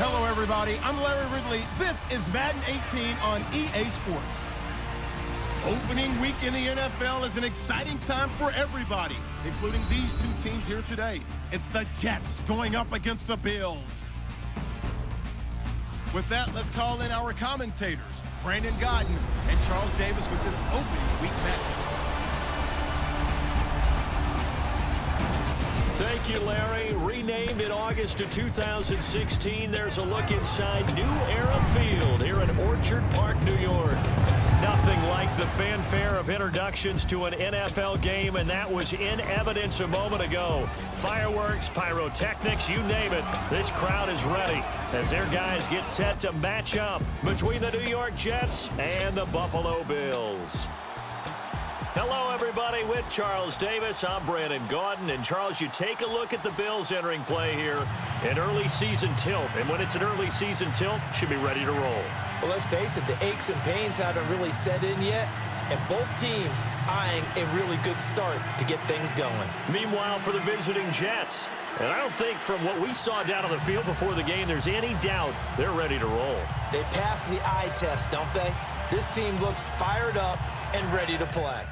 Hello, everybody. I'm Larry Ridley. This is Madden 18 on EA Sports. Opening week in the NFL is an exciting time for everybody, including these two teams here today. It's the Jets going up against the Bills. With that, let's call in our commentators, Brandon Godden and Charles Davis, with this opening week matchup. Thank you, Larry. Renamed in August of 2016, there's a look inside New Era Field here in Orchard Park, New York. Nothing like the fanfare of introductions to an NFL game, and that was in evidence a moment ago. Fireworks, pyrotechnics, you name it. This crowd is ready as their guys get set to match up between the New York Jets and the Buffalo Bills. Hello, everybody. With Charles Davis, I'm Brandon Gaudin. And, Charles, you take a look at the Bills entering play here. An early season tilt. And when it's an early season tilt, should be ready to roll. Well, let's face it, the aches and pains haven't really set in yet. And both teams eyeing a really good start to get things going. Meanwhile, for the visiting Jets, and I don't think from what we saw down on the field before the game, there's any doubt they're ready to roll. They pass the eye test, don't they? This team looks fired up and ready to play.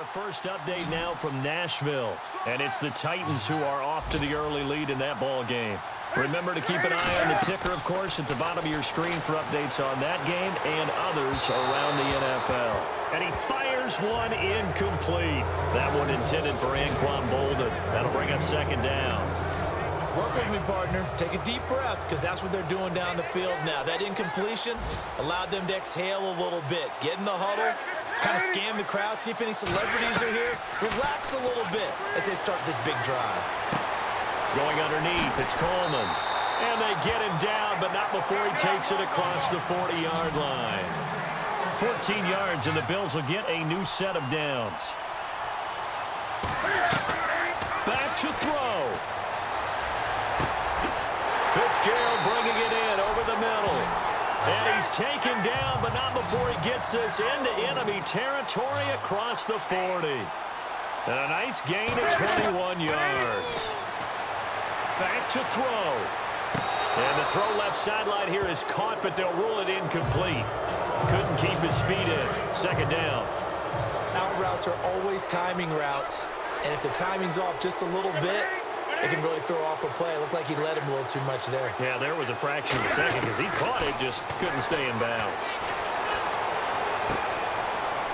first update now from Nashville. And it's the Titans who are off to the early lead in that ball game. Remember to keep an eye on the ticker, of course, at the bottom of your screen for updates on that game and others around the NFL. And he fires one incomplete. That one intended for Anquan Bolden. That'll bring up second down. Work with me, partner. Take a deep breath, because that's what they're doing down the field now. That incompletion allowed them to exhale a little bit. Get in the huddle, kind of scan the crowd, see if any celebrities are here. Relax a little bit as they start this big drive. Going underneath, it's Coleman. And they get him down, but not before he takes it across the 40-yard line. 14 yards, and the Bills will get a new set of downs. Back to throw. Fitzgerald bringing it in over the middle. And he's taken down, but not before he gets this into enemy territory across the 40. And a nice gain of 21 yards. Back to throw. And the throw left sideline here is caught, but they'll rule it incomplete. Couldn't keep his feet in. Second down. Out routes are always timing routes. And if the timing's off just a little bit, it can really throw off a play. It looked like he let him a little too much there. Yeah, there was a fraction of a second because he caught it, just couldn't stay in bounds.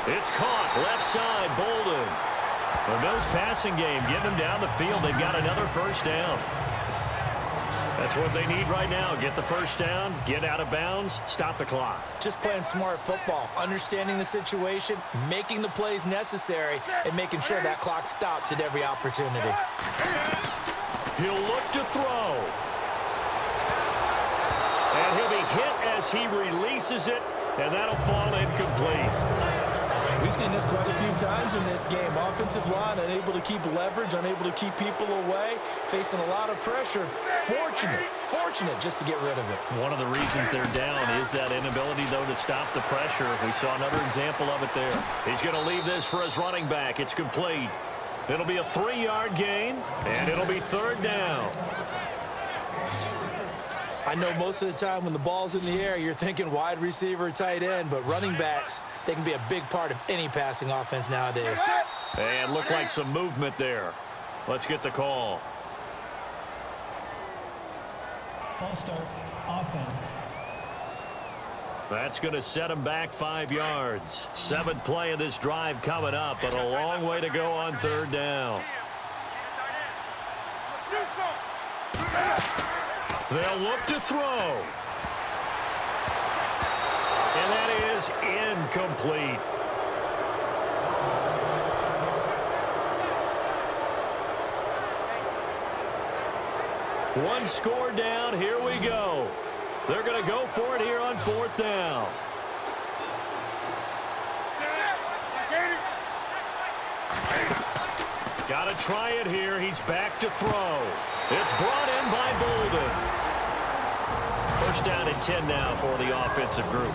It's caught. Left side, Bolden. The Bills passing game, getting them down the field. They've got another first down. That's what they need right now. Get the first down, get out of bounds, stop the clock. Just playing smart football, understanding the situation, making the plays necessary, and making sure that clock stops at every opportunity. He'll look to throw. And he'll be hit as he releases it, and that'll fall incomplete. We've seen this quite a few times in this game. Offensive line unable to keep leverage, unable to keep people away, facing a lot of pressure. Fortunate just to get rid of it. One of the reasons they're down is that inability, though, to stop the pressure. We saw another example of it there. He's going to leave this for his running back. It's complete. It'll be a 3-yard gain, and it'll be third down. I know most of the time when the ball's in the air, you're thinking wide receiver, tight end, but running backs, they can be a big part of any passing offense nowadays. And look like some movement there. Let's get the call. False start, offense. That's going to set him back 5 yards. 7th play of this drive coming up, but a long way to go on third down. They'll look to throw. And that is incomplete. One score down. Here we go. They're going to go for it here on 4th down. Got to try it here. He's back to throw. It's brought in by Bolden. First down and 10 now for the offensive group.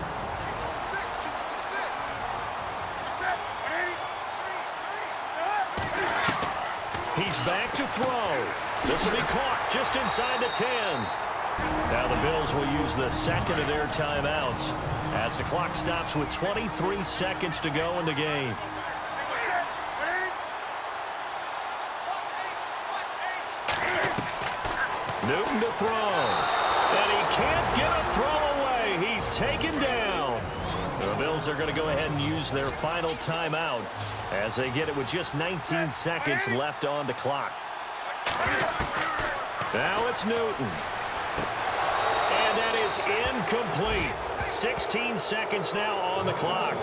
He's back to throw. This will be caught just inside the 10. Now the Bills will use the second of their timeouts as the clock stops with 23 seconds to go in the game. Newton to throw. And he can't get a throw away. He's taken down. The Bills are going to go ahead and use their final timeout as they get it with just 19 seconds left on the clock. Now it's Newton. And that is incomplete. 16 seconds now on the clock.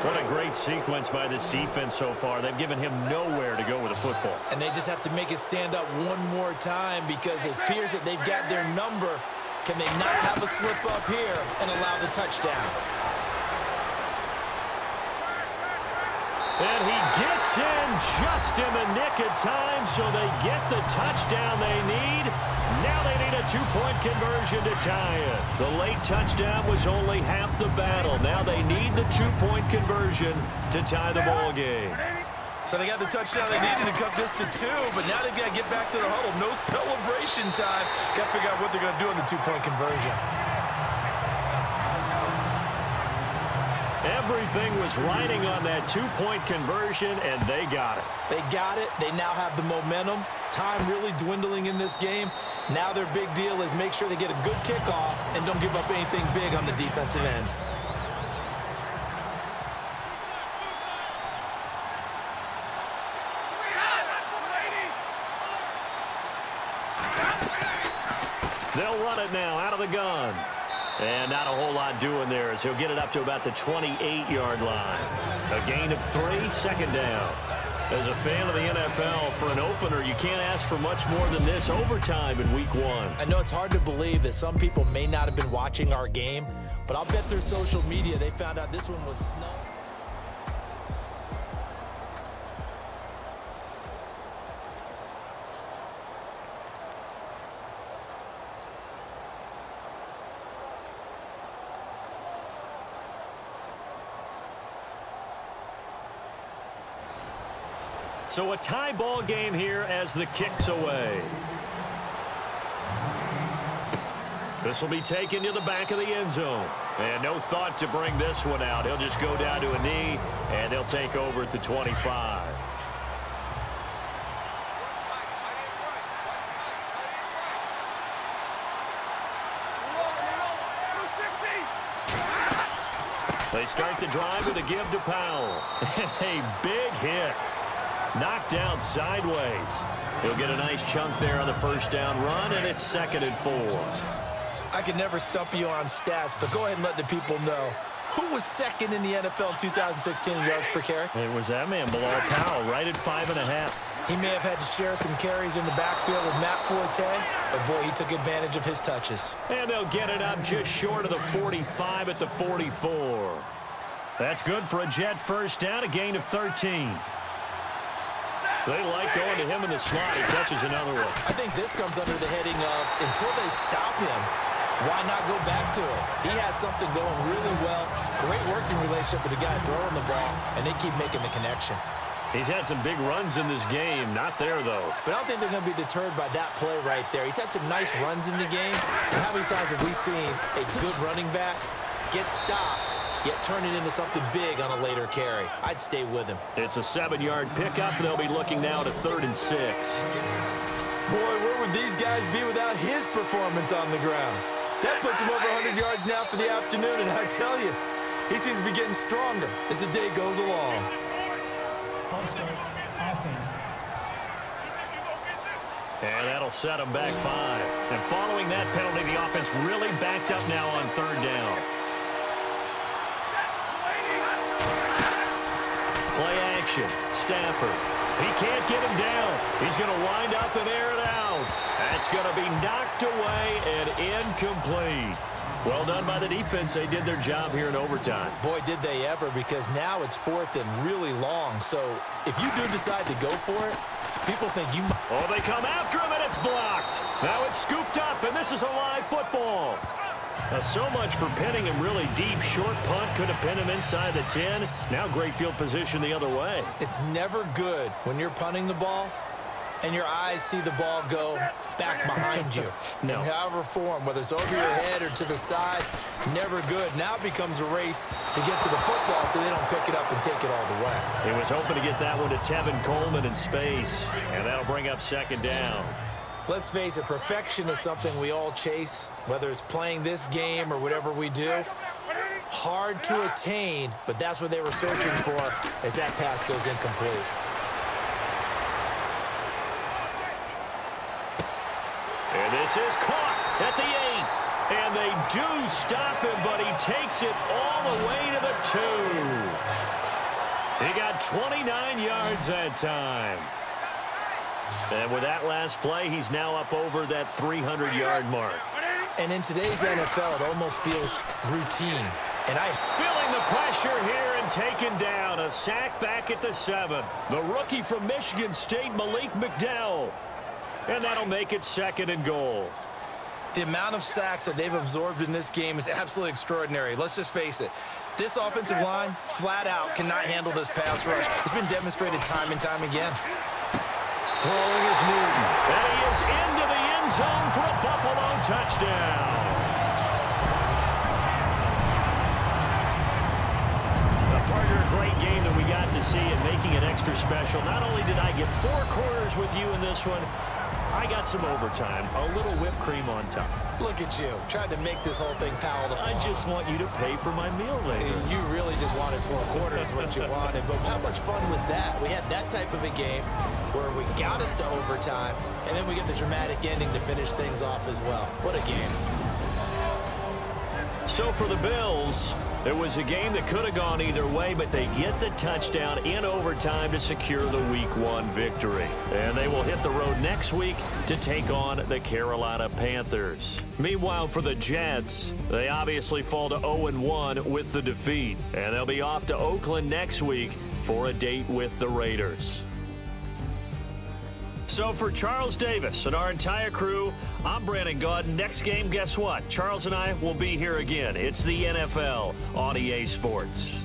What a great sequence by this defense so far. They've given him nowhere to go with the football. And they just have to make it stand up one more time because it appears that they've got their number. Can they not have a slip up here and allow the touchdown? And he gets in just in the nick of time, so they get the touchdown they need. Now they need a two-point conversion to tie it. The late touchdown was only half the battle. Now they need the two-point conversion to tie the ball game. So they got the touchdown they needed to cut this to 2, but now they've got to get back to the huddle. No celebration time. Got to figure out what they're going to do in the two-point conversion. And Everything was riding on that two-point conversion, and they got it. They got it. They now have the momentum. Time really dwindling in this game. Now their big deal is make sure they get a good kickoff and don't give up anything big on the defensive end. They'll run it now out of the gun. And not a whole lot doing there as he'll get it up to about the 28-yard line. A gain of 3, second down. As a fan of the NFL, for an opener, you can't ask for much more than this overtime in week 1. I know it's hard to believe that some people may not have been watching our game, but I'll bet through social media they found out this one was snug. So a tie ball game here as the kick's away. This will be taken to the back of the end zone. And no thought to bring this one out. He'll just go down to a knee, and they'll take over at the 25. They start the drive with a give to Powell. A big hit. Knocked down sideways. He'll get a nice chunk there on the first down run, and it's 2nd and 4. I could never stump you on stats, but go ahead and let the people know. Who was second in the NFL in 2016 in yards per carry? It was that man, Bilal Powell, right at 5.5. He may have had to share some carries in the backfield with Matt Forte, but boy, he took advantage of his touches. And they'll get it up just short of the 45 at the 44. That's good for a Jet first down, a gain of 13. They like going to him in the slot. He catches another one. I think this comes under the heading of, until they stop him, why not go back to it? He has something going really well. Great working relationship with the guy throwing the ball, and they keep making the connection. He's had some big runs in this game. Not there, though. But I don't think they're going to be deterred by that play right there. He's had some nice runs in the game. And how many times have we seen a good running back get stopped, yet turn it into something big on a later carry? I'd stay with him. It's a 7-yard pickup. They'll be looking now to 3rd and 6. Boy, where would these guys be without his performance on the ground? That puts him over 100 yards now for the afternoon, and I tell you, he seems to be getting stronger as the day goes along. False start, offense. And that'll set them back 5. And following that penalty, the offense really backed up now on 3rd down. Play action. Stafford. He can't get him down. He's going to wind up and air it out. That's going to be knocked away and incomplete. Well done by the defense. They did their job here in overtime. Boy, did they ever, because now it's 4th and really long. So if you do decide to go for it, people think you might. Oh, they come after him, and it's blocked. Now it's scooped up, and this is a live football. Now, so much for pinning him really deep. Short punt could have pinned him inside the 10. Now great field position the other way. It's never good when you're punting the ball and your eyes see the ball go back behind you. No. In however form, whether it's over your head or to the side, never good. Now it becomes a race to get to the football so they don't pick it up and take it all the way. He was hoping to get that one to Tevin Coleman in space, and that'll bring up 2nd down. Let's face it, perfection is something we all chase, whether it's playing this game or whatever we do. Hard to attain, but that's what they were searching for as that pass goes incomplete. And this is caught at the 8. And they do stop him, but he takes it all the way to the 2. He got 29 yards that time. And with that last play, he's now up over that 300-yard mark. And in today's NFL, it almost feels routine. And feeling the pressure here and taken down. A sack back at the 7. The rookie from Michigan State, Malik McDowell. And that'll make it 2nd and goal. The amount of sacks that they've absorbed in this game is absolutely extraordinary. Let's just face it. This offensive line, flat out, cannot handle this pass rush. It's been demonstrated time and time again. Throwing is Newton. And he is into the end zone for a Buffalo touchdown. to see, and making it extra special. Not only did I get 4 quarters with you in this one, I got some overtime, a little whipped cream on top. Look at you, trying to make this whole thing palatable. I just want you to pay for my meal later. You really just wanted 4 quarters what you wanted, but how much fun was that? We had that type of a game where we got us to overtime, and then we get the dramatic ending to finish things off as well. What a game. So for the Bills, it was a game that could have gone either way, but they get the touchdown in overtime to secure the Week 1 victory. And they will hit the road next week to take on the Carolina Panthers. Meanwhile, for the Jets, they obviously fall to 0-1 with the defeat. And they'll be off to Oakland next week for a date with the Raiders. So for Charles Davis and our entire crew, I'm Brandon Gaudin. Next game, guess what? Charles and I will be here again. It's the NFL on EA Sports.